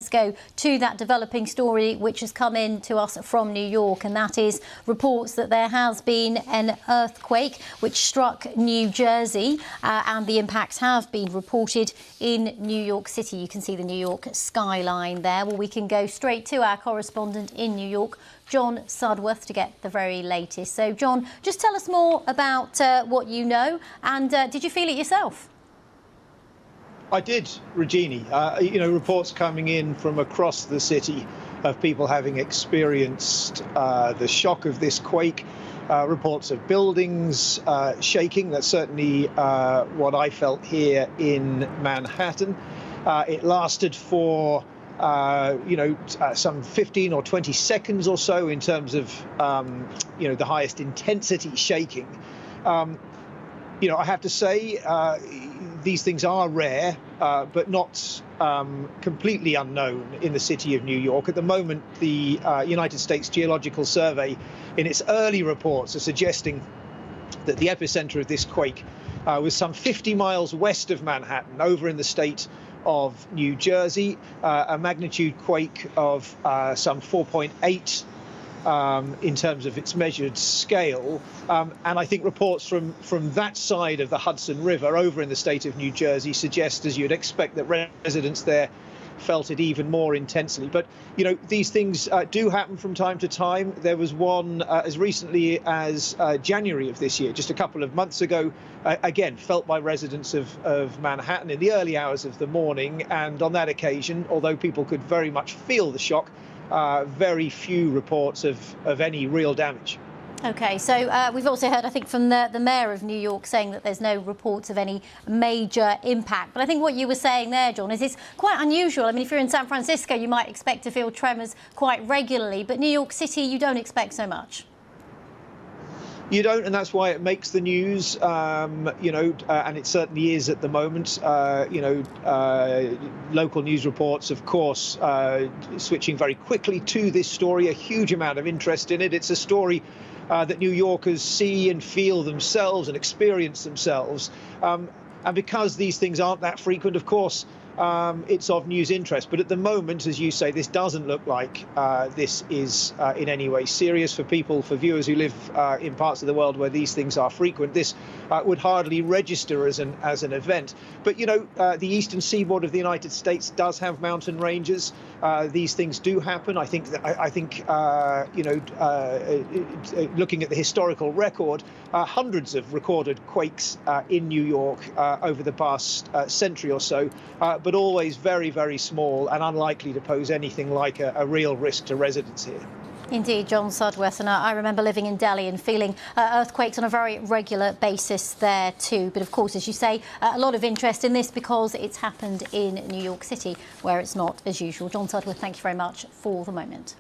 let's go to that developing story which has come in to us from New York, and that is reports that there has been an earthquake which struck New Jersey, and the impacts have been reported in New York City. You can see the New York skyline there. Well, we can go straight to our correspondent in New York, John Sudworth, to get the very latest. So, John, just tell us more about what you know, and did you feel it yourself? I did, Regini. Reports coming in from across the city of people having experienced the shock of this quake. Reports of buildings shaking. That's certainly what I felt here in Manhattan. It lasted for some 15 or 20 seconds or so in terms of the highest intensity shaking. I have to say these things are rare, but not completely unknown in the city of New York. At the moment, the United States Geological Survey, in its early reports, are suggesting that the epicenter of this quake was some 50 miles west of Manhattan, over in the state of New Jersey, a magnitude quake of some 4.8 in terms of its measured scale. And I think reports from that side of the Hudson River over in the state of New Jersey suggest, as you'd expect, that residents there felt it even more intensely. But, these things do happen from time to time. There was one as recently as January of this year, just a couple of months ago, again, felt by residents of Manhattan in the early hours of the morning. And on that occasion, although people could very much feel the shock, very few reports of any real damage. OK, so we've also heard, I think, from the mayor of New York saying that there's no reports of any major impact. But I think what you were saying there, John, is it's quite unusual. I mean, if you're in San Francisco, you might expect to feel tremors quite regularly. But New York City, you don't expect so much. You don't, and that's why it makes the news, and it certainly is at the moment. Local news reports, of course, switching very quickly to this story, a huge amount of interest in it. It's a story that New Yorkers see and feel themselves and experience themselves. And because these things aren't that frequent, of course, it's of news interest. But at the moment, as you say, this doesn't look like this is in any way serious for people, for viewers who live in parts of the world where these things are frequent. This would hardly register as an event. But, the eastern seaboard of the United States does have mountain ranges. These things do happen. I think looking at the historical record, hundreds of recorded quakes in New York over the past century or so. But always very, very small and unlikely to pose anything like a real risk to residents here. Indeed, John Sudworth, and I remember living in Delhi and feeling earthquakes on a very regular basis there too. But of course, as you say, a lot of interest in this because it's happened in New York City, where it's not as usual. John Sudworth, thank you very much for the moment.